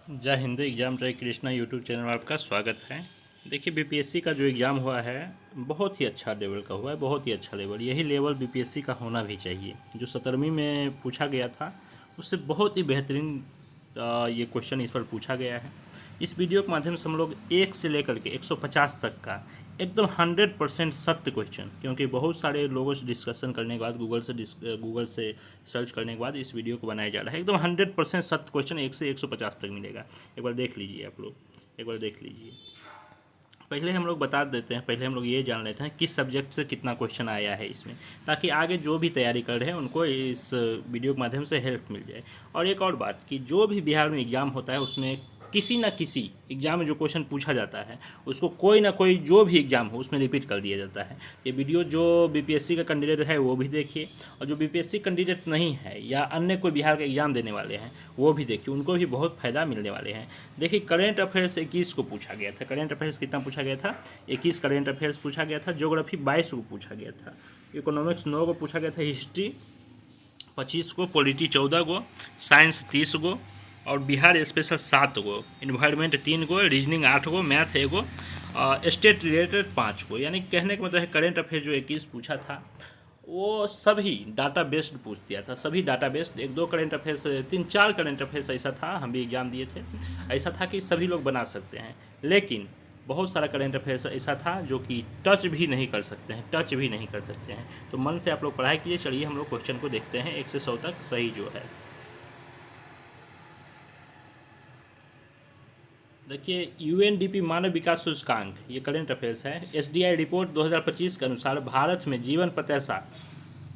जय Hind. Exam try Krishna YouTube channel में आपका स्वागत है। देखिए, बीपीएससी का जो एग्ज़ाम हुआ है बहुत ही अच्छा लेवल का हुआ है, बहुत ही अच्छा लेवल। यही लेवल बीपीएससी का होना भी चाहिए। जो 17वीं में पूछा गया था उससे बहुत ही बेहतरीन ये क्वेश्चन इस पर पूछा गया है। इस वीडियो के माध्यम से हम लोग 1 से लेकर के 150 तक का एकदम 100% सत्य क्वेश्चन, क्योंकि बहुत सारे लोगों से डिस्कशन करने के बाद गूगल से सर्च करने के बाद इस वीडियो को बनाया जा रहा है। एकदम 100% सत्य क्वेश्चन 1 से 150 तक मिलेगा। एक बार देख लीजिए आप लोग, एक बार देख लीजिए। पहले हम लोग बता देते हैं, पहले हम लोग ये जान लेते हैं किस सब्जेक्ट से कितना क्वेश्चन आया है इसमें, ताकि आगे जो भी तैयारी कर रहे हैं उनको इस वीडियो के माध्यम से हेल्प मिल जाए। और एक और बात कि जो भी बिहार में एग्ज़ाम होता है उसमें किसी न किसी एग्ज़ाम में जो क्वेश्चन पूछा जाता है उसको कोई ना कोई जो भी एग्ज़ाम हो उसमें रिपीट कर दिया जाता है। ये वीडियो जो बीपीएससी का कैंडिडेट है वो भी देखिए, और जो बीपीएससी कैंडिडेट नहीं है या अन्य कोई बिहार का एग्ज़ाम देने वाले हैं वो भी देखिए, उनको भी बहुत फ़ायदा मिलने वाले हैं। देखिए, करेंट अफेयर्स 21 को पूछा गया था। करेंट अफेयर्स कितना पूछा गया था? 21 करेंट अफेयर्स पूछा गया था। ज्योग्राफी 22 को पूछा गया था। इकोनॉमिक्स 9 को पूछा गया था। हिस्ट्री 25 को। पॉलिटी 14 को। साइंस 30 को। और बिहार स्पेशल 7 को। इन्वायरमेंट 3 को। रीजनिंग 8 को। मैथ 1 को। स्टेट रिलेटेड 5 को। यानी कहने का मतलब है करेंट अफेयर जो 21 पूछा था वो सभी डाटा बेस्ड पूछ दिया था। सभी data based, 1-2 current affairs, 3-4 current affairs ऐसा था, हम भी एग्ज़ाम दिए थे, ऐसा था कि सभी लोग बना सकते हैं। लेकिन बहुत सारा करेंट अफेयर्स ऐसा था जो कि टच भी नहीं कर सकते हैं, टच भी नहीं कर सकते हैं। तो मन से आप लोग पढ़ाई कीजिए। चलिए हम लोग क्वेश्चन को देखते हैं 1 से 100 तक सही जो है। देखिए, यूएनडीपी मानव विकास सूचकांक, ये करेंट अफेयर्स है। एसडीआई रिपोर्ट 2025 के अनुसार भारत में जीवन प्रत्याशा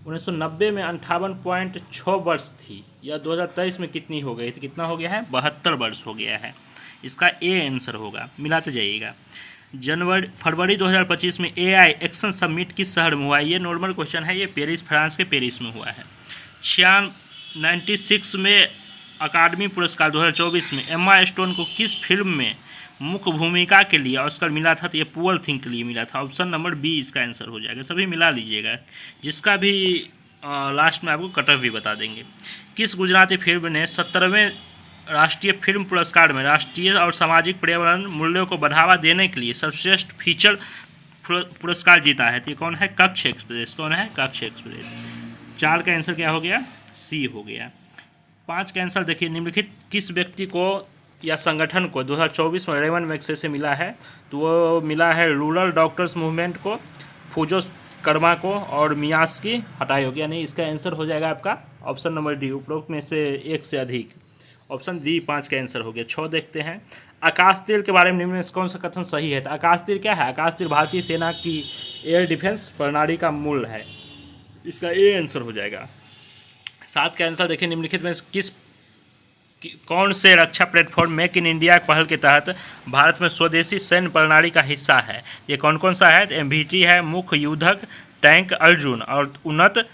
1990 में 58.6 वर्ष थी। यह 2023 में कितनी हो गई थी? कितना हो गया है? 72 वर्ष हो गया है। इसका ए आंसर होगा, मिलाते जाइएगा। फरवरी 2025 में एआई एक्शन समिट किस शहर में हुआ है? ये नॉर्मल क्वेश्चन है, ये पेरिस, फ्रांस के पेरिस में हुआ है। 96 में अकादमी पुरस्कार 2024 में एम्मा स्टोन को किस फिल्म में मुख्य भूमिका के लिए ऑस्कर मिला था? तो ये पुअर थिंग के लिए मिला था। ऑप्शन नंबर बी इसका आंसर हो जाएगा। सभी मिला लीजिएगा, जिसका भी लास्ट में आपको कटअफ भी बता देंगे। किस गुजराती फिल्म ने 17वें राष्ट्रीय फिल्म पुरस्कार में राष्ट्रीय और सामाजिक पर्यावरण मूल्यों को बढ़ावा देने के लिए सर्वश्रेष्ठ फीचर पुरस्कार जीता है? तो ये कौन है? कच्छ एक्सप्रेस। कौन है? कच्छ एक्सप्रेस। 4 का आंसर क्या हो गया? सी हो गया। 5 का आंसर देखिए, निम्नलिखित किस व्यक्ति को या संगठन को 2024 में रेवन मैग्सेसे मिला है? तो वो मिला है रूरल डॉक्टर्स मूवमेंट को, फूजो कर्मा को और मियास्की हटायो। यानी इसका आंसर हो जाएगा आपका ऑप्शन नंबर डी, उपरोक्त में से एक से अधिक। ऑप्शन डी 5 का आंसर हो गया। 6 देखते हैं, आकाश तीर के बारे में निम्न में से कौन सा कथन सही है? तो आकाश तीर क्या है? आकाश तीर भारतीय सेना की एयर डिफेंस प्रणाली का मूल है। इसका ए आंसर हो जाएगा। 7 का आंसर देखिए, निम्नलिखित में कौन से रक्षा प्लेटफॉर्म मेक इन इंडिया पहल के तहत भारत में स्वदेशी सैन्य प्रणाली का हिस्सा है? ये कौन कौन सा है? एमवीटी है, मुख्य युद्धक टैंक अर्जुन और उन्नत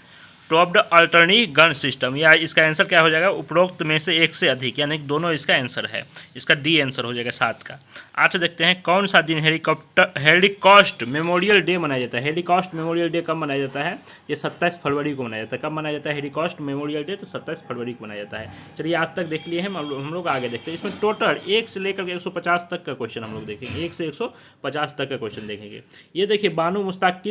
टॉप्ड अल्टरनी गन सिस्टम। या इसका आंसर क्या हो जाएगा? उपरोक्त में से एक से अधिक, यानी दोनों इसका आंसर है। इसका डी आंसर हो जाएगा 7 का। 8 देखते हैं, कौन सा दिन हेलिकॉस्ट मेमोरियल डे मनाया जाता है? हेलिकॉस्ट मेमोरियल डे कब मनाया जाता है? ये 27 फरवरी को मनाया जाता है। कब मनाया जाता है हेलिकॉस्ट मेमोरियल डे? तो 27 फरवरी को मनाया जाता है। चलिए, आज तक देख लिए हैं, हम लोग आगे देखते हैं। इसमें टोटल 1 से लेकर के 150 तक का क्वेश्चन हम लोग देखेंगे। 1 से 150 तक का क्वेश्चन देखेंगे। ये देखिए, बानू मुश्ताक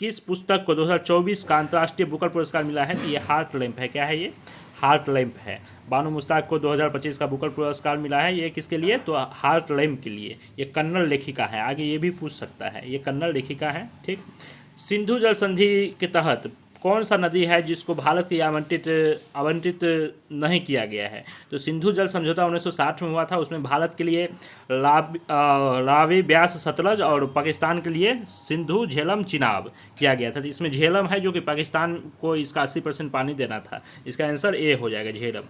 किस पुस्तक को 2024 का अंतर्राष्ट्रीय बुकर पुरस्कार मिला है? तो ये हार्ट लैम्प है। क्या है ये? हार्ट लैम्प है। बानू मुश्ताक को 2025 का बुकर पुरस्कार मिला है। ये किसके लिए? तो हार्ट लैम्प के लिए। ये कन्नड़ लेखिका है, आगे ये भी पूछ सकता है, ये कन्नड़ लेखिका है। ठीक। सिंधु जल संधि के तहत कौन सा नदी है जिसको भारत की आवंटित नहीं किया गया है? तो सिंधु जल समझौता 1960 में हुआ था। उसमें भारत के लिए रावी, ब्यास, सतलज और पाकिस्तान के लिए सिंधु, झेलम, चिनाब किया गया था। तो इसमें झेलम है जो कि पाकिस्तान को इसका 80% पानी देना था। इसका आंसर ए हो जाएगा, झेलम।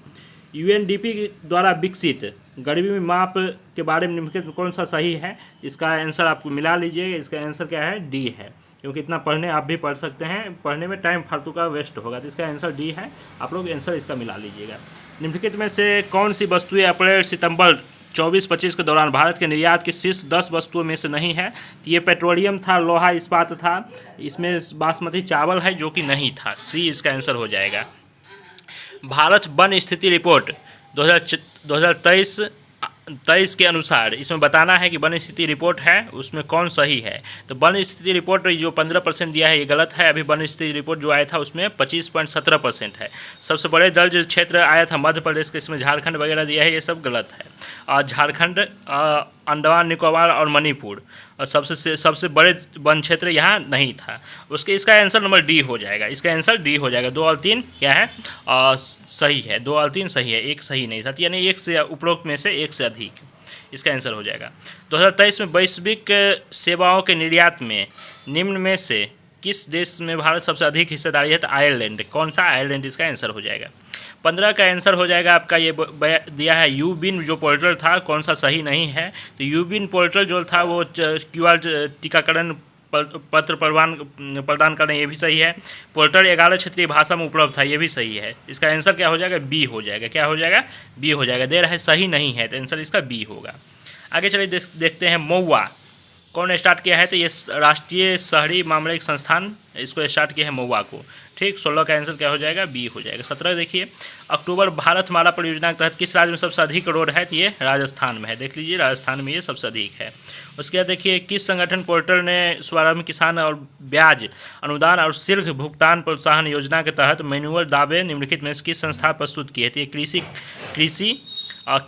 यूएनडीपी द्वारा विकसित गरीबी माप के बारे में निम्नलिखित कौन सा सही है? इसका आंसर आपको मिला लीजिए। इसका आंसर क्या है? डी है, क्योंकि इतना पढ़ने आप भी पढ़ सकते हैं, पढ़ने में टाइम फालतू का वेस्ट होगा। तो इसका आंसर डी है। आप लोग आंसर इसका मिला लीजिएगा। निम्नलिखित में से कौन सी वस्तुएं अप्रैल सितंबर 24-25 के दौरान भारत के निर्यात की शीर्ष 10 वस्तुओं में से नहीं है? तो ये पेट्रोलियम था, लोहा इस्पात था, इसमें बासमती चावल है जो कि नहीं था। सी इसका आंसर हो जाएगा। भारत वन स्थिति रिपोर्ट 2023 23 के अनुसार इसमें बताना है कि वन स्थिति रिपोर्ट है उसमें कौन सही है। तो वन स्थिति रिपोर्ट जो 15% दिया है ये गलत है। अभी वन स्थिति रिपोर्ट जो आया था उसमें 25.17% है। सबसे बड़े दर्ज क्षेत्र आया था मध्य प्रदेश के, इसमें झारखंड वगैरह दिया है, ये सब गलत है। और झारखंड, अंडमान निकोबार और मणिपुर और सबसे बड़े वन क्षेत्र यहाँ नहीं था। उसके इसका आंसर नंबर डी हो जाएगा। इसका आंसर डी हो जाएगा। 2 और 3 क्या है? सही है। 2 और 3 सही है, एक सही नहीं था, यानी एक से उपरोक्त में से एक से अधिक इसका आंसर हो जाएगा। 2023 में वैश्विक सेवाओं के निर्यात में निम्न में से किस देश में भारत सबसे अधिक हिस्सेदारी है? तो आयरलैंड। कौन सा? आयरलैंड इसका आंसर हो जाएगा। 15 का आंसर हो जाएगा आपका, ये दिया है यूबिन जो पोर्टल था, कौन सा सही नहीं है? तो यूबिन पोर्टल जो था वो QR टीकाकरण पत्र प्रदान करना, ये भी सही है। पोर्टल 11 क्षेत्रीय भाषा में उपलब्ध था, ये भी सही है। इसका आंसर क्या हो जाएगा? बी हो जाएगा। क्या हो जाएगा? बी हो जाएगा। दे रहा है सही नहीं है, तो आंसर इसका बी होगा। आगे चलिए देखते हैं महुआ कौन स्टार्ट किया है? तो ये राष्ट्रीय शहरी मामले संस्थान इसको स्टार्ट किया है महुआ को। ठीक, 16 का आंसर क्या हो जाएगा? बी हो जाएगा। 17 देखिए, अक्टूबर भारतमाला परियोजना के तहत किस राज्य में सबसे अधिक रोड है? तो ये राजस्थान में है। देख लीजिए, राजस्थान में ये सबसे अधिक है। उसके बाद देखिए, किस संगठन पोर्टल ने स्वावलंबी किसान और ब्याज अनुदान और शीघ्र भुगतान प्रोत्साहन योजना के तहत मैनुअल दावे निम्नलिखित में से किस संस्था प्रस्तुत किए थे?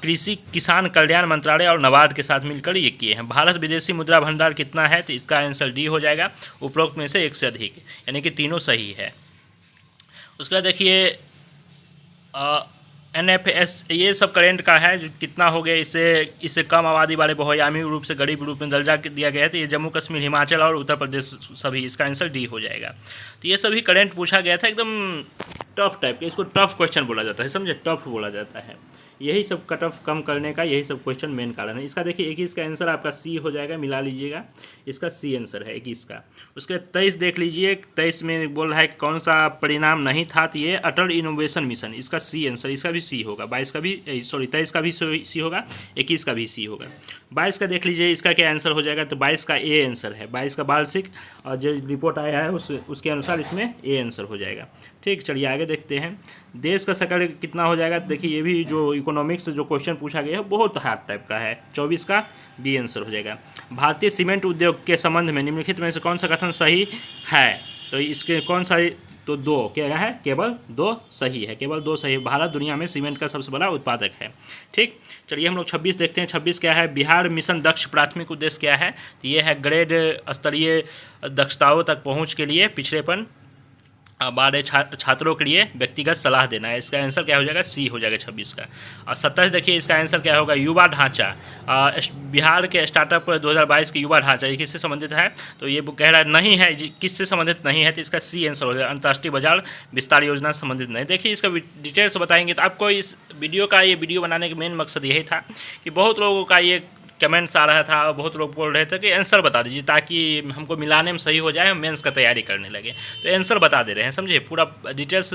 कृषि किसान कल्याण मंत्रालय और नाबार्ड के साथ मिलकर ये किए हैं। भारत विदेशी मुद्रा भंडार कितना है? तो इसका आंसर डी हो जाएगा, उपरोक्त में से एक से अधिक, यानी कि तीनों सही है। उसके बाद देखिए NFS, ये सब करेंट का है, जो कितना हो गया, इससे कम आबादी वाले बहुआयामी रूप से गरीब रूप में दर्जा दिया गया है। तो ये जम्मू कश्मीर, हिमाचल और उत्तर प्रदेश सभी, इसका आंसर डी हो जाएगा। तो ये सभी करेंट पूछा गया था, एकदम टफ टाइप का, इसको टफ क्वेश्चन बोला जाता है, समझे, टफ बोला जाता है। यही सब कट ऑफ कम करने का यही सब क्वेश्चन मेन कारण है। इसका देखिए 21 का आंसर आपका सी हो जाएगा, मिला लीजिएगा, इसका सी आंसर है 21 का। उसके 23 देख लीजिए, 23 में बोल रहा है कि कौन सा परिणाम नहीं था? तो ये अटल इनोवेशन मिशन, इसका सी आंसर, इसका भी सी होगा। 22 का भी, सॉरी 23 का भी सी होगा, 21 का भी सी होगा। 22 का देख लीजिए, इसका क्या आंसर हो जाएगा? तो 22 का ए आंसर है। 22 का वार्षिक और जो रिपोर्ट आया है उसके अनुसार इसमें ए आंसर हो जाएगा। ठीक, चलिए आगे देखते हैं। देश का शकल कितना हो जाएगा? देखिए, ये भी जो इकोनॉमिक्स जो क्वेश्चन पूछा गया है बहुत हार्ड टाइप का है। 24 का बी आंसर हो जाएगा। भारतीय सीमेंट उद्योग के संबंध में निम्नलिखित में से कौन सा कथन सही है? तो इसके कौन सा? तो 2 क्या है? केवल 2 सही है, केवल 2 सही। भारत दुनिया में सीमेंट का सबसे बड़ा उत्पादक है। ठीक, चलिए हम लोग 26 देखते हैं। 26 क्या है? बिहार मिशन दक्ष प्राथमिक उद्देश्य क्या है? तो ये है ग्रेड स्तरीय दक्षताओं तक पहुँच के लिए पिछड़ेपन बारे छात्रों के लिए व्यक्तिगत सलाह देना है। इसका आंसर क्या हो जाएगा? सी हो जाएगा 26 का। और 27 देखिए, इसका आंसर क्या होगा? युवा ढांचा, बिहार के स्टार्टअप 2022 के युवा ढांचा, ये किससे संबंधित है? तो ये कह रहा है नहीं है, किससे संबंधित नहीं है? तो इसका सी आंसर हो जाएगा, अंतर्राष्ट्रीय बाजार विस्तार योजना से संबंधित नहीं। देखिए, इसका डिटेल से बताएंगे। तो आपको इस वीडियो बनाने का मेन मकसद यही था कि बहुत लोगों का ये कमेंट्स आ रहा था, बहुत लोग बोल रहे थे कि आंसर बता दीजिए ताकि हमको मिलाने में सही हो जाए, हम मेंस का तैयारी करने लगे। तो आंसर बता दे रहे हैं, समझे। पूरा डिटेल्स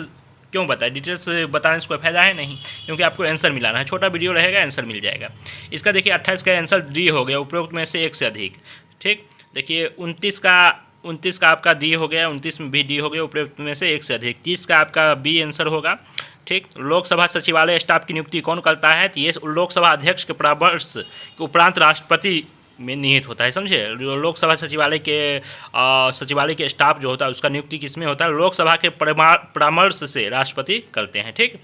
क्यों बताएं? डिटेल्स बताने से कोई फायदा है नहीं, क्योंकि आपको आंसर मिलाना है। छोटा वीडियो रहेगा, आंसर मिल जाएगा। इसका देखिए 28 का आंसर डी हो गया, उपरोक्त में से एक से अधिक। ठीक, देखिए 29 का आपका डी हो गया, 29 में भी डी हो गया, उपरोक्त में से एक से अधिक। 30 का आपका बी आंसर होगा। ठीक, लोकसभा सचिवालय स्टाफ की नियुक्ति कौन करता है? तो ये लोकसभा अध्यक्ष के परामर्श के उपरांत राष्ट्रपति में निहित होता है, समझे। जो लोकसभा सचिवालय के स्टाफ जो होता है उसका नियुक्ति किस में होता है? लोकसभा के परामर्श से राष्ट्रपति करते हैं। ठीक,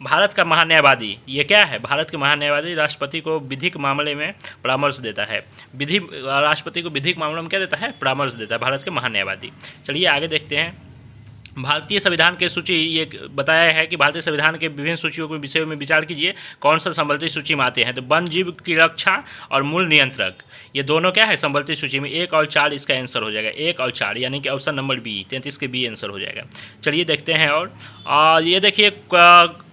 भारत का महान्यायवादी, ये क्या है? भारत के महान्यायवादी राष्ट्रपति को विधिक मामले में परामर्श देता है। राष्ट्रपति को विधिक मामलों में क्या देता है? परामर्श देता है भारत के महान्यायवादी। चलिए आगे देखते हैं। भारतीय संविधान की सूची, ये बताया है कि भारतीय संविधान के विभिन्न सूचियों के विषयों में विचार कीजिए, कौन सा संबंधित सूची में आते हैं? तो वन जीव की रक्षा और मूल नियंत्रक, ये दोनों क्या है? संबंधित सूची में। 1 और 4 इसका आंसर हो जाएगा, 1 और 4, यानी कि ऑप्शन नंबर बी, 33 के बी आंसर हो जाएगा। चलिए देखते हैं। और ये देखिए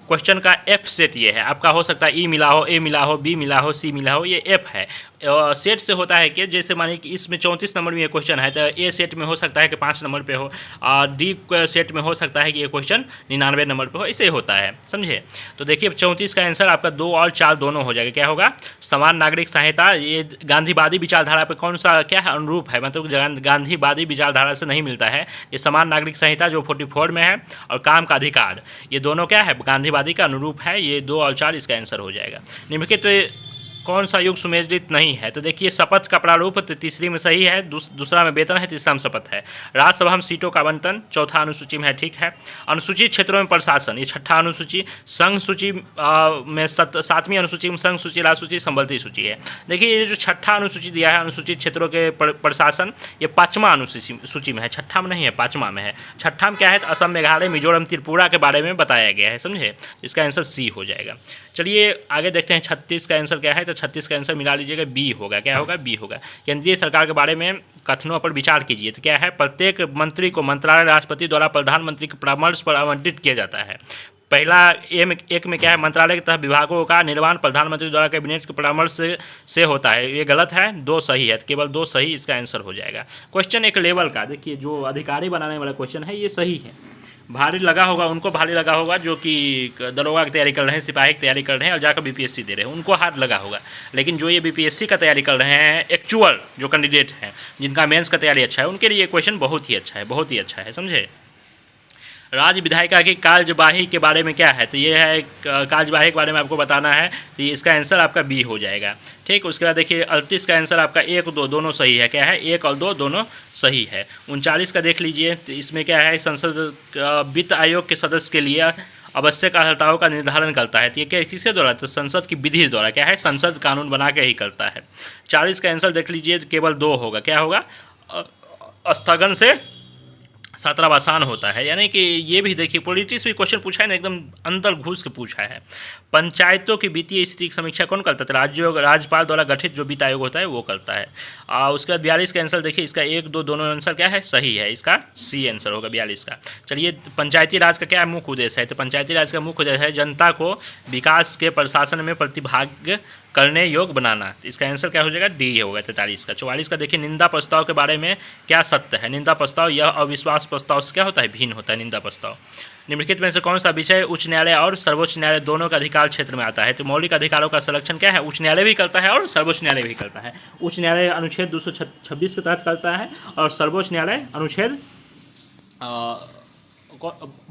क्वेश्चन का एफ सेट ये है आपका। हो सकता है ई मिला हो, ए मिला हो, बी मिला हो, सी मिला हो, ये एफ है। सेट से होता है कि जैसे मानिए कि इसमें 34 नंबर में ये क्वेश्चन है, तो ए सेट में हो सकता है कि 5 नंबर पे हो, और डी सेट में हो सकता है कि ये क्वेश्चन 99 नंबर पे हो, ऐसे होता है, समझे। तो देखिए 34 का आंसर आपका 2 और 4 दोनों हो जाएगा। क्या होगा? समान नागरिक संहिता, ये गांधीवादी विचारधारा पर कौन सा क्या है? अनुरूप है, मतलब गांधीवादी विचारधारा से नहीं मिलता है। ये समान नागरिक संहिता जो 44 में है, और काम का अधिकार, ये दोनों क्या है? गांधीवादी का अनुरूप है। ये 2 और 4 इसका आंसर हो जाएगा। निम्नलिखित कौन सा युग सुमेलित नहीं है? तो देखिए शपथ का प्रारूप तो तीसरी में सही है, दूसरा में वेतन है, तीसरा में शपथ है। राज्यसभा में सीटों का आवंटन चौथा अनुसूची में है, ठीक है। अनुसूचित क्षेत्रों में प्रशासन ये छठा अनुसूची। संघ सूची में सातवीं अनुसूची में संघ सूची, राज्य सूची, संबंधी सूची है। देखिए ये जो छठा अनुसूची दिया है अनुसूचित क्षेत्रों के प्रशासन, ये पाँचवा अनुसूची में है, छठा में नहीं है, पाँचवा में है। छठा में क्या है? असम, मेघालय, मिजोरम, त्रिपुरा के बारे में बताया गया है, समझे। इसका आंसर सी हो जाएगा। चलिए आगे देखते हैं 36 का आंसर क्या है। तो 36 का आंसर मिला लीजिएगा, बी होगा। क्या होगा? बी होगा। केंद्रीय सरकार के बारे में कथनों पर विचार कीजिए। तो क्या है? प्रत्येक मंत्री को मंत्रालय राष्ट्रपति द्वारा प्रधानमंत्री के परामर्श पर आवंटित किया जाता है। पहला एक में क्या है? मंत्रालय के तहत विभागों का निर्माण प्रधानमंत्री द्वारा कैबिनेट के परामर्श से होता है। ये गलत है, दो सही है, केवल दो सही इसका आंसर हो जाएगा। क्वेश्चन एक लेवल का, देखिए जो अधिकारी बनाने वाला क्वेश्चन है ये सही है। भारी लगा होगा उनको, भारी लगा होगा जो कि दरोगा की तैयारी कर रहे हैं, सिपाही की तैयारी कर रहे हैं और जाकर बीपीएससी दे रहे हैं, उनको हाथ लगा होगा। लेकिन जो ये बीपीएससी का तैयारी कर रहे हैं, एक्चुअल जो कैंडिडेट हैं, जिनका मेंस का तैयारी अच्छा है, उनके लिए ये क्वेश्चन बहुत ही अच्छा है, बहुत ही अच्छा है, समझे। राज्य विधायिका की कार्यवाही के बारे में क्या है? तो ये है कार्यवाही के बारे में आपको बताना है, तो इसका आंसर आपका बी हो जाएगा, ठीक। उसके बाद देखिए 38 का आंसर आपका 1 2 दोनों सही है। क्या है? 1 और 2 दोनों सही है। 39 का देख लीजिए, तो इसमें क्या है? संसद वित्त आयोग के सदस्य के लिए आवश्यक अर्हताओं का निर्धारण करता है। तो ये क्या किसके द्वारा? तो संसद की विधि द्वारा। क्या है? संसद कानून बना के ही करता है। 40 का आंसर देख लीजिए, तो केवल 2 होगा। क्या होगा? स्थगन से सत्रह आसान होता है। यानी कि ये भी देखिए पॉलिटिक्स भी क्वेश्चन पूछा है ना, एकदम अंदर घुस के पूछा है। पंचायतों की वित्तीय स्थिति की समीक्षा कौन करता है? राज्यपाल द्वारा गठित जो वित्त आयोग होता है वो करता है। उसके बाद 42 का आंसर देखिए, इसका 1 2 दोनों आंसर क्या है? सही है, इसका सी आंसर होगा 42 का। चलिए पंचायती राज का क्या मुख्य उद्देश्य है? तो पंचायती राज का मुख्य उद्देश्य है जनता को विकास के प्रशासन में प्रतिभाग करने योग्य बनाना। तो इसका आंसर क्या हो जाएगा? डी होगा 43 का। 44 का देखिए निंदा प्रस्ताव के बारे में क्या सत्य है? निंदा प्रस्ताव यह अविश्वास प्रस्ताव से क्या होता है? भिन्न होता है निंदा प्रस्ताव। निम्नलिखित में से कौन सा विषय उच्च न्यायालय और सर्वोच्च न्यायालय दोनों का अधिकार क्षेत्र में आता है? तो मौलिक अधिकारों का संरक्षण क्या है? उच्च न्यायालय भी करता है और सर्वोच्च न्यायालय भी करता है। उच्च न्यायालय अनुच्छेद 226 के तहत करता है और सर्वोच्च न्यायालय अनुच्छेद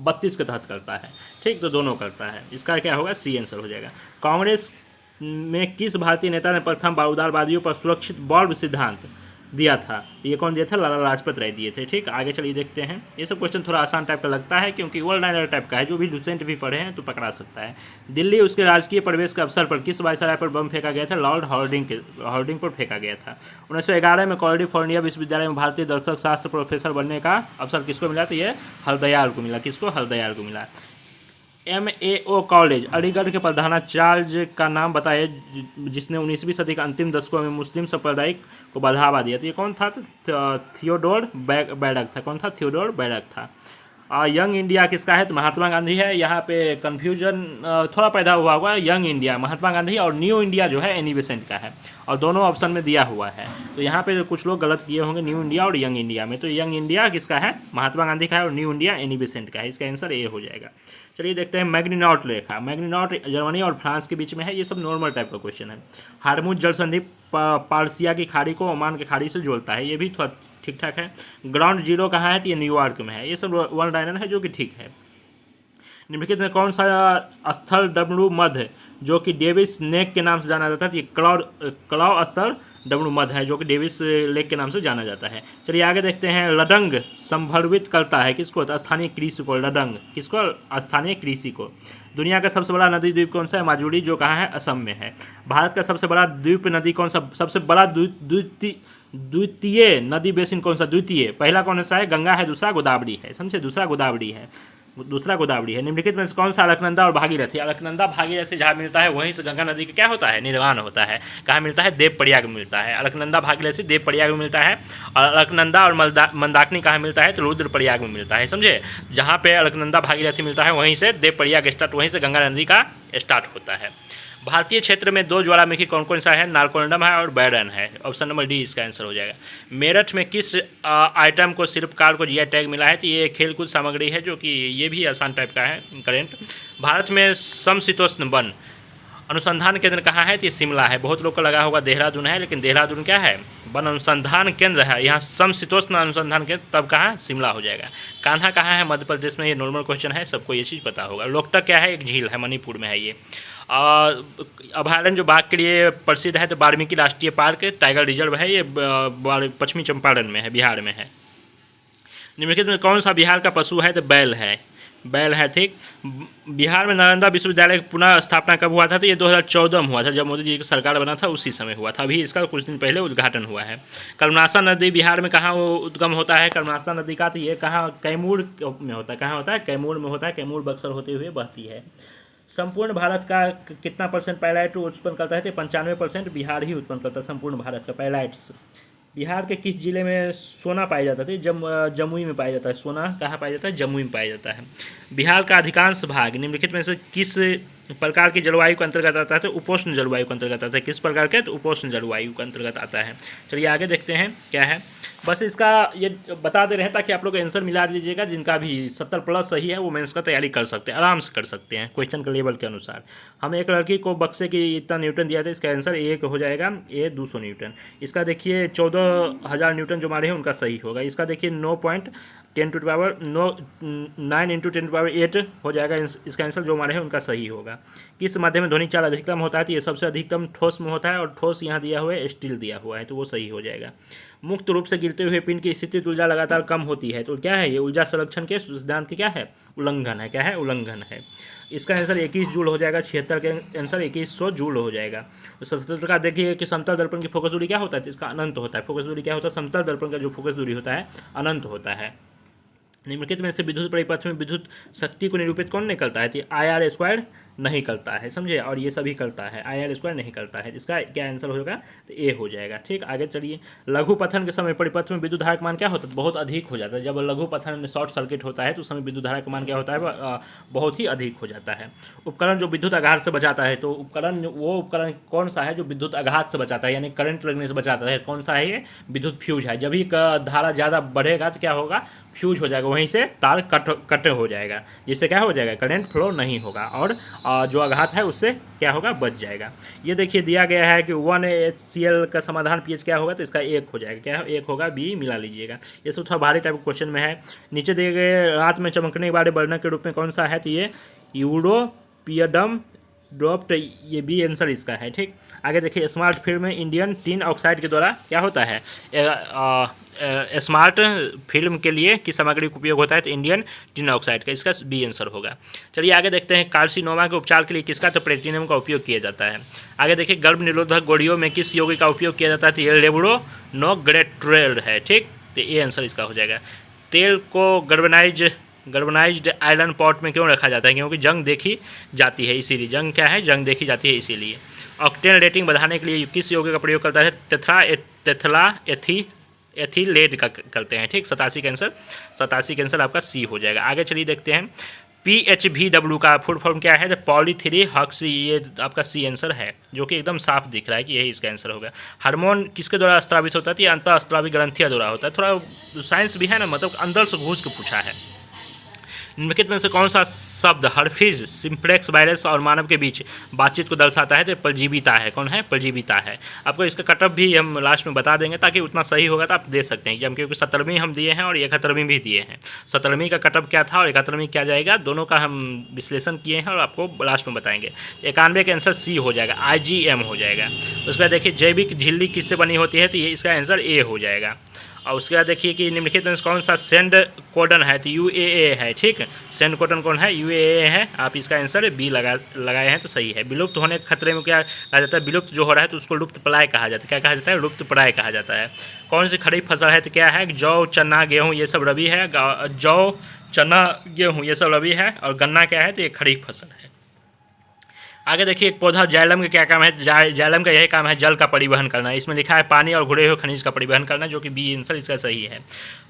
32 के तहत करता है, ठीक। तो दोनों करता है, इसका क्या होगा? सी आंसर हो जाएगा। कांग्रेस में किस भारतीय नेता ने प्रथम उदारवादियों पर सुरक्षित बॉल्ब सिद्धांत दिया था? ये कौन दिया था? लाला लाजपत राय दिए थे, ठीक। आगे चलिए देखते हैं। ये सब क्वेश्चन थोड़ा आसान टाइप का लगता है क्योंकि वर्ल्ड लाइनर टाइप का है, जो भी लुसेंट भी पढ़े हैं तो पकड़ा सकता है। दिल्ली उसके राजकीय प्रवेश के अवसर पर किस वायसराय पर बम फेंका गया था? लॉर्ड हार्डिंग पर फेंका गया था। 1911 में कैलिफोर्निया विश्वविद्यालय में भारतीय दर्शक शास्त्र प्रोफेसर बनने का अवसर किसको मिला? तो ये हरदयाल को मिला। किसको? हरदयाल को मिला। MAO कॉलेज अलीगढ़ के प्रधानाचार्य का नाम बताए जिसने 19वीं सदी के अंतिम दशकों में मुस्लिम संप्रदाय को बढ़ावा दिया। तो ये कौन था? थियोडोर बैरक था। कौन था? थियोडोर बैरक था। यंग इंडिया किसका है? तो महात्मा गांधी है। यहाँ पे कन्फ्यूजन थोड़ा पैदा हुआ होगा। यंग इंडिया महात्मा गांधी और न्यू इंडिया जो है एनी बेसेंट का है, और दोनों ऑप्शन में दिया हुआ है। तो यहाँ पे कुछ लोग गलत किए होंगे न्यू इंडिया और यंग इंडिया में। तो यंग इंडिया किसका है? महात्मा गांधी का है, और न्यू इंडिया एनी बेसेंट का है। इसका आंसर ए हो जाएगा। चलिए देखते हैं मैग्नीनॉट रेखा। मैग्नीनॉट जर्मनी और फ्रांस के बीच में है। ये सब नॉर्मल टाइप का क्वेश्चन है। हार्मुज जल संधि पारसिया की खाड़ी को ओमान की खाड़ी से जोड़ता है। ये भी थोड़ा ठीक ठाक है। ग्राउंड जीरो कहाँ है? तो ये न्यूयॉर्क में है। ये सब वन लाइनर है जो कि ठीक है। निम्नलिखित में कौन सा स्थल डब्लू मध्य जो कि डेविस नेक के नाम से जाना जाता है? ये क्लाव स्थल डब्लू मध्य है जो कि डेविस लेक के नाम से जाना जाता है। चलिए आगे देखते हैं। लडंग संभवित करता है किसको? तो स्थानीय कृषि को। लडंग किसको? स्थानीय कृषि को। दुनिया का सबसे बड़ा नदी द्वीप कौन सा है? माजुली, जो कहाँ है? असम में है। भारत का सबसे बड़ा द्वीप नदी कौन सा? सबसे बड़ा द्वितीय नदी बेसिन कौन सा? द्वितीय। पहला कौन सा है? गंगा है, दूसरा गोदावरी है, समझे। दूसरा गोदावरी है। निम्नलिखित में कौन सा अलकनंदा और भागीरथी? अलकनंदा भागीरथी जहाँ मिलता है वहीं से गंगा नदी का क्या होता है? निर्माण होता है। कहाँ मिलता है? देवप्रयाग में मिलता है। अलकनंदा भागीरथी देवप्रयाग में मिलता है। और अलकनंदा और मंदाकिनी कहाँ मिलता है? तो रुद्रप्रयाग में मिलता है, समझे। जहाँ पे अलकनंदा भागीरथी मिलता है वहीं से देवप्रयाग स्टार्ट, वहीं से गंगा नदी का स्टार्ट होता है। भारतीय क्षेत्र में 2 ज्वालामुखी कौन कौन सा है? नारकोंडम है और बैरन है। ऑप्शन नंबर डी इसका आंसर हो जाएगा। मेरठ में किस आइटम को शिल्पकार को जीआई टैग मिला है? तो ये खेलकूद सामग्री है, जो कि ये भी आसान टाइप का है करेंट। भारत में समशीतोष्ण वन अनुसंधान केंद्र कहाँ है? तो ये शिमला है। बहुत लोग को लगा होगा देहरादून है, लेकिन देहरादून क्या है? वन अनुसंधान केंद्र है। यहाँ समशीतोष्ण अनुसंधान केंद्र तब कहाँ? शिमला हो जाएगा। कान्हा कहाँ है? मध्य प्रदेश में। ये नॉर्मल क्वेश्चन है, सबको ये चीज़ पता होगा। लोकटक क्या है? एक झील है, मणिपुर में है ये। अभयारण्य जो बाघ के लिए प्रसिद्ध है तो वाल्मीकि राष्ट्रीय पार्क टाइगर रिजर्व है, ये पश्चिमी चंपारण में है, बिहार में है। निम्नलिखित में कौन सा बिहार का पशु है तो बैल है, बैल है। ठीक, बिहार में नालंदा विश्वविद्यालय की पुनः स्थापना कब हुआ था तो ये 2014 में हुआ था, जब मोदी जी की सरकार बना था उसी समय हुआ था। अभी इसका कुछ दिन पहले उद्घाटन हुआ है। कर्मनाशा नदी बिहार में कहाँ उद्गम होता है? कर्मनाशा नदी का तो ये कहाँ, कैमूर में होता है। कहाँ होता है? कैमूर में होता है। कैमूर बक्सर होते हुए बहती है। संपूर्ण भारत का कितना परसेंट पायलाइट उत्पन्न करता है तो 95% बिहार ही उत्पन्न करता है संपूर्ण भारत का पायलाइट्स। बिहार के किस जिले में सोना पाया जाता है? जमुई में पाया जाता है। सोना कहाँ पाया जाता है? जमुई में पाया जाता है। बिहार का अधिकांश भाग निम्नलिखित में से किस प्रकार की जलवायु के अंतर्गत आता है? तो उपोष्ण जलवायु के अंतर्गत आता है। किस प्रकार के? तो उपोष्ण जलवायु के अंतर्गत आता है। चलिए आगे देखते हैं क्या है। बस इसका ये बता दे रहे हैं ताकि आप लोग आंसर मिला दीजिएगा। जिनका भी 70+ सही है वो मेंस का तैयारी कर सकते हैं, आराम से कर सकते हैं क्वेश्चन के लेवल के अनुसार। हम एक लड़की को बक्से की इतना न्यूटन दिया था, इसका आंसर एक हो जाएगा ए 200 न्यूटन। इसका देखिए 14,000 न्यूटन जो मारे हैं उनका सही होगा। इसका देखिए 9 × 10⁸ हो जाएगा। इसका आंसर जो हमारे हैं उनका सही होगा। किस माध्यम में ध्वनि चाल अधिकतम होता है तो ये सबसे अधिकतम ठोस में होता है, और ठोस यहाँ दिया हुआ है, स्टील दिया हुआ है, तो वो सही हो जाएगा। मुक्त रूप से गिरते हुए पिंड की स्थिति ऊर्जा लगातार कम होती है तो क्या है? ये ऊर्जा संरक्षण के सिद्धांत की क्या है? उल्लंघन है। क्या है? उल्लंघन है। इसका आंसर 21 जूल हो जाएगा। 76 के आंसर 2100 जूल हो जाएगा। 77 का देखिए कि समतल दर्पण की फोकस दूरी क्या होता है? तो इसका अनंत होता है। फोकस दूरी क्या होता है? समतल दर्पण का जो फोकस दूरी होता है अनंत होता है। निम्नलिखित में से विद्युत परिपथ में विद्युत शक्ति को निरूपित कौन नहीं करता है? तो IR² नहीं करता है, समझे, और ये सभी करता है। IR² नहीं करता है। इसका क्या आंसर होगा? तो ए हो जाएगा। ठीक, आगे चलिए। लघु पथन के समय परिपथ में विद्युत धारा का मान क्या होता है? बहुत अधिक हो जाता है। जब लघु पथन में शॉर्ट सर्किट होता है तो उस समय विद्युत धारा का मान क्या होता है? बहुत ही अधिक हो जाता है। उपकरण जो विद्युत आघात से बचाता है, तो वो उपकरण कौन सा है जो विद्युत आघात से बचाता है, यानी करंट लगने से बचाता है? कौन सा है ये? विद्युत फ्यूज है। जब भी धारा ज़्यादा बढ़ेगा तो क्या होगा? फ्यूज हो जाएगा, वहीं से तार कट हो जाएगा, जिससे क्या हो जाएगा? करंट फ्लो नहीं होगा, और जो आघात है उससे क्या होगा? बच जाएगा। ये देखिए दिया गया है कि 1HCl का समाधान pH क्या होगा? तो इसका 1 हो जाएगा। क्या है? 1 होगा। बी मिला लीजिएगा। ये सब थोड़ा भारी टाइप क्वेश्चन में है। नीचे दिए गए रात में चमकने वाले वर्णक के रूप में कौन सा है? तो ये यूरोपियडम ड्रॉप्ड, ये बी आंसर इसका है। ठीक, आगे देखिए। स्मार्ट फिल्म में इंडियन टिन ऑक्साइड के द्वारा क्या होता है? स्मार्ट फिल्म के लिए किस सामग्री का उपयोग होता है? तो इंडियन टिन ऑक्साइड का, इसका बी आंसर होगा। चलिए आगे देखते हैं। कार्सिनोमा के उपचार के लिए किसका? तो प्लेटिनम का उपयोग किया जाता है। आगे देखिए। गर्भ निरोधक गोलियों में किस यौगिक का उपयोग किया जाता है? तो ये लेवोनोग्रेट्रेल है। ठीक, तो ये आंसर इसका हो जाएगा। तेल को गल्वनाइज्ड आयरन पॉट में क्यों रखा जाता है? क्योंकि जंग देखी जाती है, इसीलिए। जंग क्या है? जंग देखी जाती है, इसीलिए। ऑक्टेन रेटिंग बढ़ाने के लिए किस यौगिक का प्रयोग करता है? तेथ्रा एथिलेट का करते हैं। ठीक, 87 का आंसर आपका सी हो जाएगा। आगे चलिए देखते हैं। PHVW का फुल फॉर्म क्या है? तो पॉलीथ्री हॉक्सी, ये आपका सी आंसर है, जो कि एकदम साफ दिख रहा है कि यही इसका आंसर होगा। हार्मोन किसके द्वारा स्त्रावित होता है? तो ये अंतःस्त्रावी ग्रंथियों द्वारा होता है। थोड़ा साइंस भी है ना, मतलब अंदर से घुस के पूछा है। निम्नलिखित में से कौन सा शब्द हर्फिज सिम्प्लेक्स वायरस और मानव के बीच बातचीत को दर्शाता है? तो परजीविता है। कौन है? परजीविता है। आपको इसका कटअप भी हम लास्ट में बता देंगे, ताकि उतना सही होगा तो आप दे सकते हैं एग्जाम, क्योंकि 17वीं हम दिए हैं और 71वीं भी दिए हैं। 17वीं का कटअप क्या था और 71वीं क्या जाएगा, दोनों का हम विश्लेषण किए हैं और आपको लास्ट में बताएंगे। 91 का आंसर सी हो जाएगा, IgM हो जाएगा। उसके बाद देखिए जैविक झिल्ली किससे बनी होती है? तो ये इसका आंसर ए हो जाएगा। और उसके बाद देखिए कि निम्नलिखित में कौन सा सेंड कोडन है? तो UAA है। ठीक, सेंड कोडन कौन है? UAA है। आप इसका आंसर बी लगाए हैं तो सही है। विलुप्त होने के खतरे में क्या कहा जाता है? विलुप्त जो हो रहा है तो उसको लुप्त प्राय कहा जाता है। क्या कहा जाता है? लुप्त प्राय कहा जाता है। कौन सी खरीफ फसल है? तो क्या है? जौ, चना, गेहूँ, ये सब रबी है। जौ, चना, गेहूँ ये सब रबी है, और गन्ना क्या है? तो ये खरीफ फसल है। आगे देखिए। एक पौधा जाइलम का क्या काम है? जाइलम का यही काम है जल का परिवहन करना। इसमें लिखा है पानी और घुले हुए खनिज का परिवहन करना, जो कि बी आंसर इसका सही है।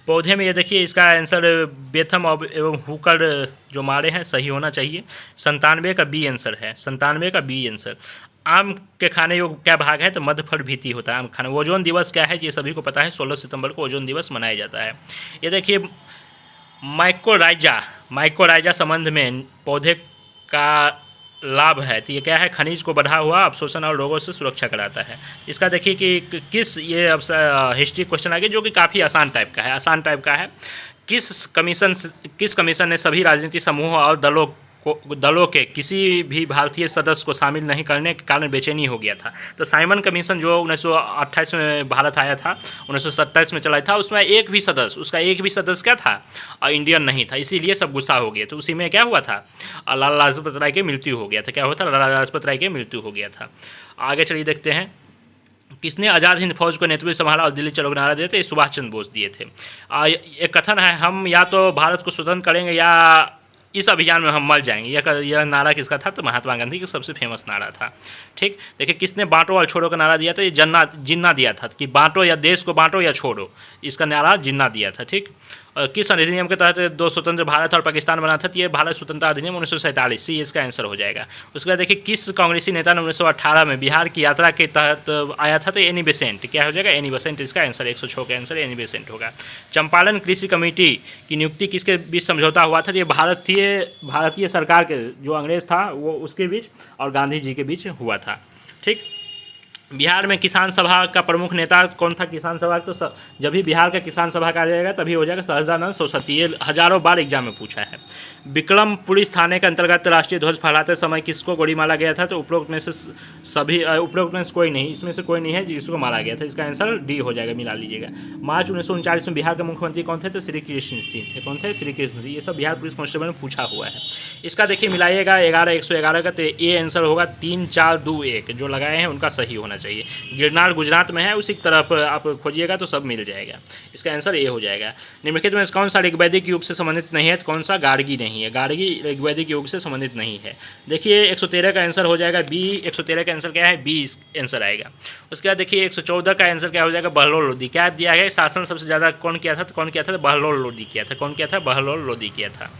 पौधे में ये देखिए इसका आंसर बेथम एवं हुकर जो मारे हैं सही होना चाहिए। 97 का बी आंसर है। 97 का बी आंसर। आम के खाने योग्य क्या भाग है? तो मध्य फल भीति होता है आम खाने। ओजोन दिवस क्या है? ये सभी को पता है, 16 सितंबर को ओजोन दिवस मनाया जाता है। ये देखिए माइकोराइजा संबंध में पौधे का लाभ है। तो ये क्या है? खनिज को बढ़ा हुआ अवशोषण और रोगों से सुरक्षा कराता है। इसका देखिए कि किस, ये अब हिस्ट्री क्वेश्चन आ गया, जो कि काफ़ी आसान टाइप का है। किस कमीशन ने सभी राजनीतिक समूहों और दलों दलों के किसी भी भारतीय सदस्य को शामिल नहीं करने के कारण बेचैनी हो गया था। तो साइमन कमीशन जो 1928 में भारत आया था, 1927 में चला था, उसमें उसका एक भी सदस्य क्या था, इंडियन नहीं था, इसीलिए सब गुस्सा हो गए। तो उसी में क्या हुआ था, लाला लाजपत राय की मृत्यु हो गया था। क्या हुआ था, लाला लाजपत राय की मृत्यु हो गया था। आगे चलिए देखते हैं, किसने आज़ाद हिंद फौज को नेतृत्व संभाला और दिल्ली चलो के नारा दिए थे, सुभाष चंद्र बोस दिए थे। एक कथन है, हम या तो भारत को स्वतंत्र करेंगे या इस अभियान में हम मर जाएंगे। यह नारा किसका था, तो महात्मा गांधी का सबसे फेमस नारा था। ठीक, देखिए किसने बांटो और छोड़ो का नारा दिया था, ये जिन्ना दिया था कि बांटो या देश को बांटो या छोड़ो, इसका नारा जिन्ना दिया था। ठीक, किस अधिनियम के तहत दो स्वतंत्र भारत और पाकिस्तान बना था, तो ये भारत स्वतंत्रता अधिनियम 1947, सी इसका आंसर हो जाएगा। उसके बाद देखिए किस कांग्रेसी नेता ने 1918 में बिहार की यात्रा के तहत आया था, तो एनी बेसेंट। क्या हो जाएगा, एनी बेसेंट इसका आंसर, 106 का आंसर एनी बेसेंट होगा। चंपारण कृषि कमेटी की नियुक्ति किसके बीच समझौता हुआ था, ये भारतीय सरकार के जो अंग्रेज था वो उसके बीच और गांधी जी के बीच हुआ था। ठीक, बिहार में किसान सभा का प्रमुख नेता कौन था, किसान सभा, तो जब भी बिहार का किसान सभा का आ जाएगा तभी हो जाएगा सहजानंद सोसायटी। ये हजारों बार एग्जाम में पूछा है। विक्रम पुलिस थाने के अंतर्गत राष्ट्रीय ध्वज फहराते समय किसको गोली मारा गया था, तो उपरोक्त में से कोई नहीं, इसमें से कोई नहीं है जिसको मारा गया था, इसका आंसर डी हो जाएगा, मिला लीजिएगा। मार्च 1939 में बिहार के मुख्यमंत्री कौन थे, तो श्री कृष्ण सिंह थे। कौन थे, श्री कृष्ण सिंह। ये सब बिहार पुलिस कांस्टेबल में पूछा हुआ है। इसका देखिए मिलाइएगा 11-111 का, तो ये आंसर होगा 3-4-2-1, जो लगाए हैं उनका सही होना चाहिए। गिरनार गुजरात में है, उसी तरफ आप खोजिएगा तो सब मिल जाएगा। इसका आंसर ए हो जाएगा। निम्नलिखित में कौन सा ऋग्वैदिक युग से संबंधित नहीं है, तो कौन सा, गार्गी नहीं है, गार्गी ऋग्वैदिक युग से संबंधित नहीं है। देखिए 113 का आंसर हो जाएगा बी, 113 का आंसर क्या है, बी आंसर आएगा। उसके बाद देखिए 114 का आंसर क्या हो जाएगा, बहलोल लोदी। क्या दिया है, शासन सबसे ज़्यादा कौन किया था, तो कौन किया था, बहलोल लोदी किया था। कौन किया था, बहलोल लोदी किया था।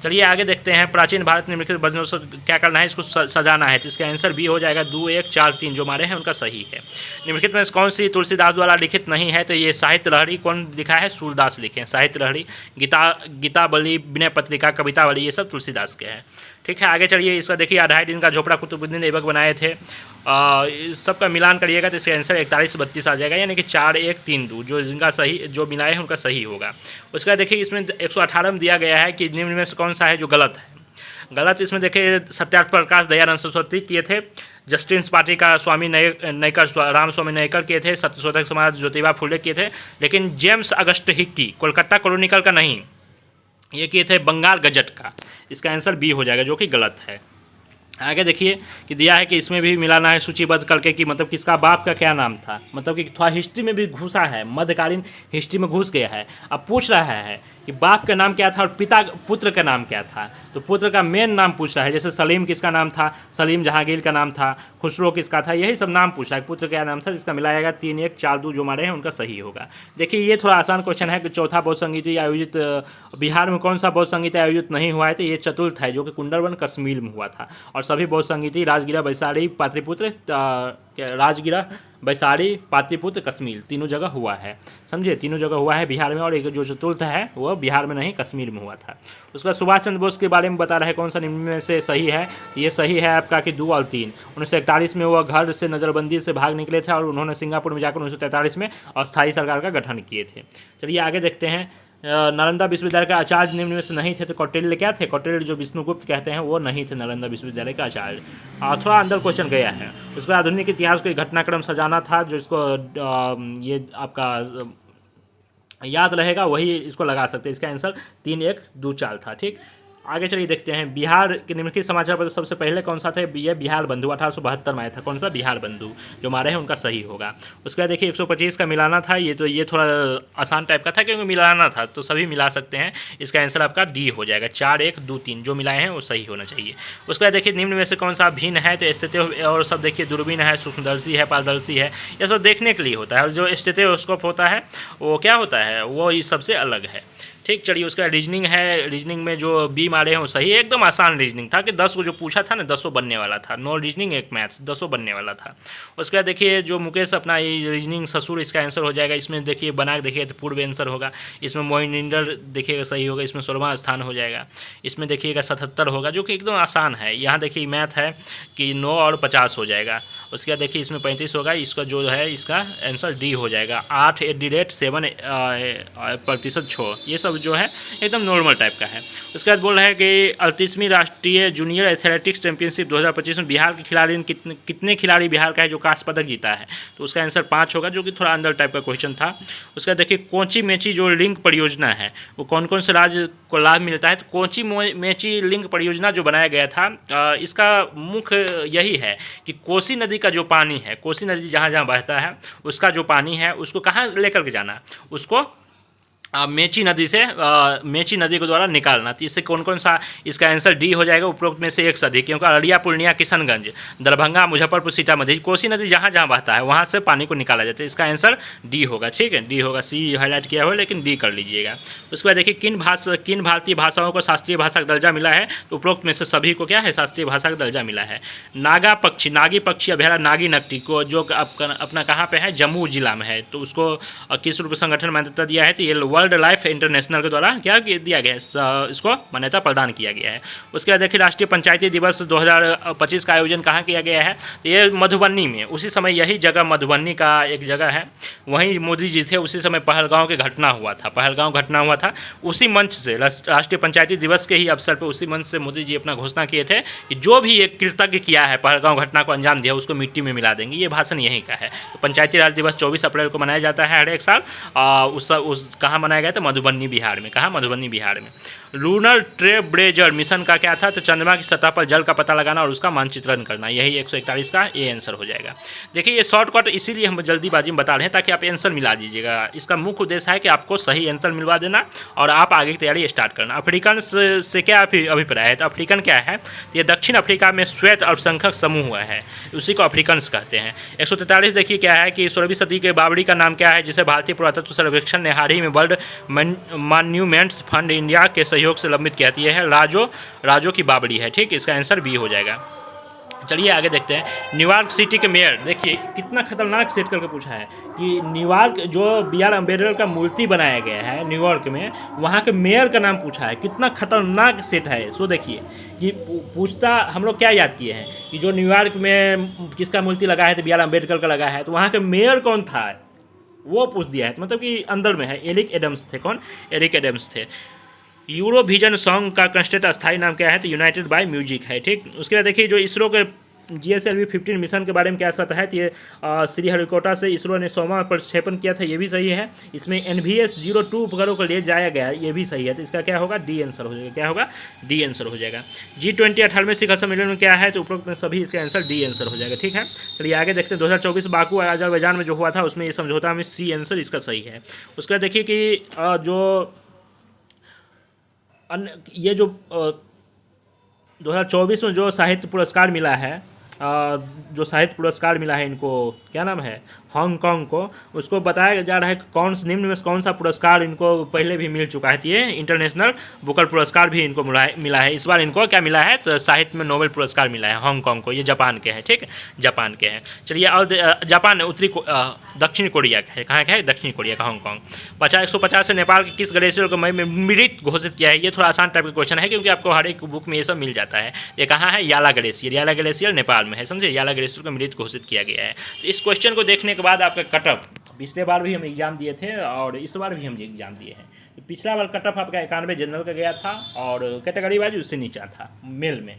चलिए आगे देखते हैं, प्राचीन भारत निम्नलिखित वजनों से क्या करना है, इसको सजाना है, तो इसका आंसर बी हो जाएगा। 2-1-4-3 जो मारे हैं उनका सही है। निम्नलिखित में कौन सी तुलसीदास द्वारा लिखित नहीं है, तो ये साहित्य लहरी कौन लिखा है, सूरदास लिखे हैं। साहित्य लहरी, गीतावली, विनय पत्रिका, कवितावली, ये सब तुलसीदास के हैं। ठीक है, आगे चलिए, इसका देखिए 2.5 दिन का झोपड़ा कुतुबुद्दीन ऐबक बनाए थे। सबका मिलान करिएगा तो इसका आंसर 41-32 आ जाएगा, यानी कि 4-1-3-2 जो जिनका सही, जो मिलाए हैं उनका सही होगा। उसके बाद देखिए इसमें 118 में दिया गया है कि निम्न में से कौन सा है जो गलत है। गलत इसमें देखिए सत्यार्थ प्रकाश दयानंद सरस्वती किए थे, जस्टिस पार्टी का स्वामी नयकर राम स्वामी नयकर किए थे, सत्यशोधक समाज ज्योतिबा फुले किए थे, लेकिन James August Hickey Kolkata Chronicle का नहीं, ये किए थे बंगाल गजट का। इसका आंसर बी हो जाएगा, जो कि गलत है। आगे देखिए कि दिया है कि इसमें भी मिलाना है सूचीबद्ध करके कि मतलब किसका बाप का क्या नाम था, मतलब कि थोड़ा हिस्ट्री में भी घुसा है, मध्यकालीन हिस्ट्री में घुस गया है। अब पूछ रहा है कि बाप का नाम क्या था और पुत्र का नाम क्या था, तो पुत्र का मेन नाम पूछ रहा है। जैसे सलीम किसका नाम था, सलीम जहांगीर का नाम था, खुसरो किसका था, यही सब नाम पूछ रहा है। पुत्र क्या नाम था, जिसका मिलाएगा 3-1-4-2 जो मारे हैं उनका सही होगा। देखिए ये थोड़ा आसान क्वेश्चन है कि चौथा बौद्ध संगीति आयोजित बिहार में कौन सा बौद्ध संगीत आयोजित नहीं हुआ है, तो ये चतुर्थ है, जो कि कुंडलवन कश्मीर में हुआ था। और सभी बौद्ध संगीति राजगिरा, वैशाली, पाटलिपुत्र, राजगिरा, वैशाली, पाटलिपुत्र, कश्मीर, तीनों जगह हुआ है। समझे, तीनों जगह हुआ है बिहार में, और एक जो चतुर्थ है वो बिहार में नहीं कश्मीर में हुआ था। उसके बाद सुभाष चंद्र बोस के बारे में बता रहा है, कौन सा निम्न में से सही है। ये सही है आपका कि 2 और 3। 1941 में वह घर से नज़रबंदी से भाग निकले थे और उन्होंने सिंगापुर में जाकर 1943 में अस्थायी सरकार का गठन किए थे। चलिए आगे देखते हैं, नालंदा विश्वविद्यालय का आचार्य निम्न में से नहीं थे, तो कौटिल्य क्या थे, कौटिल्य जो विष्णुगुप्त कहते हैं वो नहीं थे नालंदा विश्वविद्यालय का आचार्य। थोड़ा अंदर क्वेश्चन गया है। उसके बाद आधुनिक इतिहास को घटनाक्रम सजाना था, जो इसको ये आपका याद रहेगा वही इसको लगा सकते हैं। इसका आंसर 3-1-2-4 था। ठीक, आगे चलिए देखते हैं, बिहार के निम्नलिखित समाचार पत्र सबसे पहले कौन सा था, ये बिहार बंधु 1872 में आया था। कौन सा, बिहार बंधु, जो मारे हैं उनका सही होगा। उसके बाद देखिए 125 का मिलाना था, ये थोड़ा आसान टाइप का था क्योंकि मिलाना था, तो सभी मिला सकते हैं। इसका आंसर आपका डी हो जाएगा, 4-1-2-3 जो मिलाए हैं वो सही होना चाहिए। उसके बाद देखिए निम्न में से कौन सा भिन्न है, तो स्टेथोस्कोप और सब देखिए दूरबीन है, सूक्ष्मदर्शी है, पारदर्शी है, यह सब देखने के लिए होता है। और जो स्टेथोस्कोप होता है वो क्या होता है, वो इस सबसे अलग है। ठीक, चलिए उसका रीजनिंग है, रीजनिंग में जो बी मारे हैं वो सही है। एकदम आसान रीजनिंग था कि 10 को जो पूछा था ना 10 बनने वाला था, 9 रीजनिंग 1 मैथ, 10 बनने वाला था। उसके बाद देखिए जो मुकेश अपना रीजनिंग ससुर, इसका आंसर हो जाएगा। इसमें देखिए बना के देखिए तो पूर्व आंसर होगा। इसमें मोइनिंडर देखिएगा सही होगा, इसमें 16वां स्थान हो जाएगा। इसमें देखिएगा 77 होगा, जो कि एकदम आसान है। यहाँ देखिए मैथ है कि 9 और 50 हो जाएगा। उसके बाद देखिए इसमें 35 होगा, इसका जो है इसका आंसर डी हो जाएगा। 8 @ 7% 6, ये सब जो है एकदम नॉर्मल टाइप का है। उसके बाद बोल रहा है कि 38वीं राष्ट्रीय जूनियर एथलेटिक्स चैंपियनशिप 2025 में बिहार के खिलाड़ी ने कितने खिलाड़ी बिहार का है जो कांस्य पदक जीता है, तो उसका आंसर 5 होगा, जो कि थोड़ा अंदर टाइप का क्वेश्चन था। उसका देखिए कोची मेची जो लिंक परियोजना है वो कौन कौन से राज्य को लाभ मिलता है, तो कोची मेची लिंक परियोजना जो बनाया गया था इसका मुख्य यही है कि कोसी नदी का जो पानी है, कोसी नदी जहाँ जहाँ बहता है उसका जो पानी है उसको कहाँ लेकर के जाना, उसको मेची नदी से मेची नदी के द्वारा निकालना। तो इससे कौन कौन सा, इसका आंसर डी हो जाएगा, उपरोक्त में से एक से अधिक, क्योंकि अररिया, पूर्णिया, किशनगंज, दरभंगा, मुजफ्फरपुर, सीतामढ़ी, कोसी नदी जहाँ जहाँ बहता है वहाँ से पानी को निकाला जाता है। इसका आंसर डी होगा, ठीक है, डी होगा। सी हाईलाइट किया हुआ लेकिन डी कर लीजिएगा। उसके बाद देखिए किन भारतीय भाषाओं को शास्त्रीय भाषा का दर्जा मिला है, तो उपरोक्त में से सभी को क्या है, शास्त्रीय भाषा का दर्जा मिला है। नागी पक्षी अभयारण्य नागी नकटी को जो अपना कहाँ पे है, जम्मू जिला में है, तो उसको किस रूप संगठन मान्यता दिया है, तो ये वर्ल्ड लाइफ इंटरनेशनल के द्वारा क्या दिया गया है, इसको मान्यता प्रदान किया गया है। उसके बाद देखिए राष्ट्रीय पंचायती दिवस 2025 का आयोजन कहाँ किया गया है, तो ये मधुबनी में, उसी समय यही जगह मधुबनी का एक जगह है, वहीं मोदी जी थे, उसी समय पहलगांव के घटना हुआ था, उसी मंच से राष्ट्रीय पंचायती दिवस के ही अवसर पर उसी मंच से मोदी जी अपना घोषणा किए थे कि जो भी एक कृतज्ञ किया है, पहलगांव घटना को अंजाम दिया, उसको मिट्टी में मिला देंगे। ये भाषण यहीं का है। तो पंचायती राज दिवस 24 अप्रैल को मनाया जाता है हर एक साल। उस कहाँ मनाया गया था, मधुबनी बिहार में। कहाँ, मधुबनी बिहार में। लूनर ट्रेलब्लेजर मिशन का क्या था, तो चंद्रमा की सतह पर जल का पता लगाना और उसका मानचित्रण करना। यही 141 का ये आंसर हो जाएगा। देखिए ये शॉर्टकट इसीलिए हम जल्दीबाजी में बता रहे हैं ताकि आप आंसर मिला दीजिएगा। इसका मुख्य उद्देश्य है कि आपको सही आंसर मिलवा देना और आप आगे की तैयारी स्टार्ट करना। अफ्रीकन से क्या अभिप्राय है, तो अफ्रीकन क्या है, तो ये दक्षिण अफ्रीका में श्वेत अल्पसंख्यक समूह हुआ है, उसी को अफ्रीकन्स कहते हैं। 143 देखिए क्या है कि 16वीं सदी के बाबरी का नाम क्या है, जिसे भारतीय पुरातत्व सर्वेक्षण ने हाल ही में वर्ल्ड मॉन्यूमेंट्स फंड इंडिया के सहयोग से लंबित किया था। यह है राजो की बाबरी है, ठीक। इसका आंसर बी हो जाएगा। चलिए आगे देखते हैं। न्यूयॉर्क सिटी के मेयर, देखिए कितना खतरनाक सेट करके पूछा है कि न्यूयॉर्क जो B.R. अम्बेडकर का मूर्ति बनाया गया है न्यूयॉर्क में, वहाँ के मेयर का नाम पूछा है। कितना खतरनाक सेट है। सो देखिए कि पूछता, हम लोग क्या याद किए हैं कि जो न्यूयॉर्क में किसका मूर्ति लगा है, तो B.R. अम्बेडकर का लगा है, तो वहाँ के मेयर कौन था वो पूछ दिया है। मतलब कि अंदर में है, एरिक एडम्स थे। कौन, एरिक एडम्स थे। यूरोविजन सॉन्ग का कंस्टेंट अस्थायी नाम क्या है, तो यूनाइटेड बाय म्यूजिक है, ठीक। उसके बाद देखिए जो इसरो के GSLV-15 मिशन के बारे में क्या सत्य है, तो ये श्रीहरिकोटा से इसरो ने 100वां प्रक्षेपण किया था, ये भी सही है। इसमें NVS-02 उपग्रहों को ले जाया गया, ये भी सही है। तो इसका क्या होगा, डी आंसर हो जाएगा। क्या होगा, डी आंसर हो जाएगा। G20 18वें शिखर सम्मेलन में क्या है, तो उपरोक्त में सभी इसका आंसर डी आंसर हो जाएगा, ठीक है। चलिए आगे देखते हैं। 2024 बाकू अजरबैजान में जो हुआ था उसमें ये समझौता में सी आंसर इसका सही है। उसके बाद देखिए कि जो ये जो 2024 में जो साहित्य पुरस्कार मिला है, जो साहित्य पुरस्कार मिला है इनको, क्या नाम है, हांगकांग को, उसको बताया जा रहा है कि निम्न में कौन सा पुरस्कार इनको पहले भी मिल चुका है। तो ये इंटरनेशनल बुकर पुरस्कार भी इनको मिला है। इस बार इनको क्या मिला है, तो साहित्य में नोबेल पुरस्कार मिला है हांगकांग को। ये जापान के हैं, ठीक, जापान के हैं। चलिए और जापान दक्षिण कोरिया का है। कहाँ का है, दक्षिण कोरिया का, हांगकांग। 150 से नेपाल के किस ग्लेशियर को मई में मृत घोषित किया है। ये थोड़ा आसान टाइप का क्वेश्चन है क्योंकि आपको हर एक बुक में ये सब मिल जाता है। ये कहाँ है, याला ग्लेशियर नेपाल में है, समझे। याला ग्लेशियर को मृत घोषित किया गया है। तो इस क्वेश्चन को देखने के बाद आपका कटअप, पिछले बार भी हम एग्जाम दिए थे और इस बार भी हम एग्जाम दिए हैं। तो पिछला बार कटअप आपका 91 जनरल का गया था और कैटेगरी वाइज उससे नीचा था मेल में।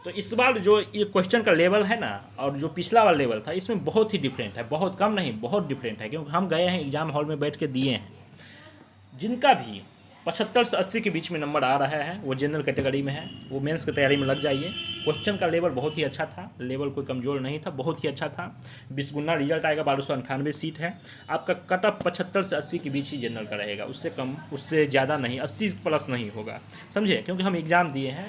तो इस बार जो ये क्वेश्चन का लेवल है ना, और जो पिछला वाला लेवल था, इसमें बहुत ही डिफरेंट है, बहुत कम नहीं, बहुत डिफरेंट है। क्योंकि हम गए हैं एग्जाम हॉल में बैठ के दिए हैं। जिनका भी 75 से 80 के बीच में नंबर आ रहा है वो जनरल कैटेगरी में है, वो मेंस की तैयारी में लग जाइए। क्वेश्चन का लेवल बहुत ही अच्छा था, लेवल कोई कमज़ोर नहीं था, बहुत ही अच्छा था। 20 गुना रिजल्ट आएगा, 1298 सीट है। आपका कटअप 75 से 80 के बीच ही जनरल का रहेगा, उससे कम, उससे ज़्यादा नहीं, 80 प्लस नहीं होगा, समझे। क्योंकि हम एग्ज़ाम दिए हैं,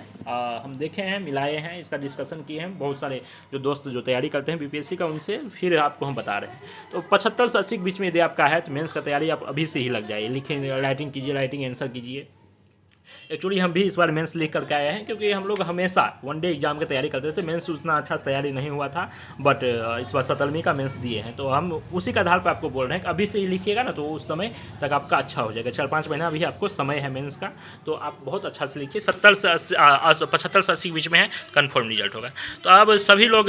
हम देखे हैं, मिलाए हैं, इसका डिस्कशन किए हैं बहुत सारे जो दोस्त जो तैयारी करते हैं BPSC का, उनसे फिर आपको हम बता रहे हैं। तो 75 से 80 के बीच में यदि आपका है तो मेंस का तैयारी आप अभी से ही लग जाइए। लिखें, राइटिंग कीजिए, राइटिंग आंसर कीजिए। एक्चुअली हम भी इस बार मेंस लिख करके आए हैं, क्योंकि हम लोग हमेशा वनडे एग्जाम की तैयारी करते थे। मेंस उतना अच्छा तैयारी नहीं हुआ था, बट इस बार 17वीं का मेंस दिए हैं, तो हम उसी के आधार पर आपको बोल रहे हैं कि अभी से ही लिखिएगा ना, तो उस समय तक आपका अच्छा हो जाएगा। 4-5 महीना अभी आपको समय है मेंस का, तो आप बहुत अच्छा से लिखिए। 70 से 75 से 80 के बीच में है, कन्फर्म रिजल्ट होगा। तो अब सभी लोग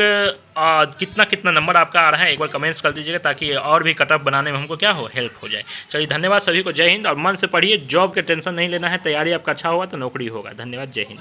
कितना कितना नंबर आपका आ रहा है एक बार कमेंट्स कर दीजिएगा, ताकि और भी कट ऑफ बनाने में हमको क्या हो, हेल्प हो जाए। चलिए, धन्यवाद सभी को, जय हिंद। और मन से पढ़िए, जॉब के टेंशन नहीं लेना है, तैयारी आपका अच्छा होगा तो नौकरी होगा। धन्यवाद, जय हिंद।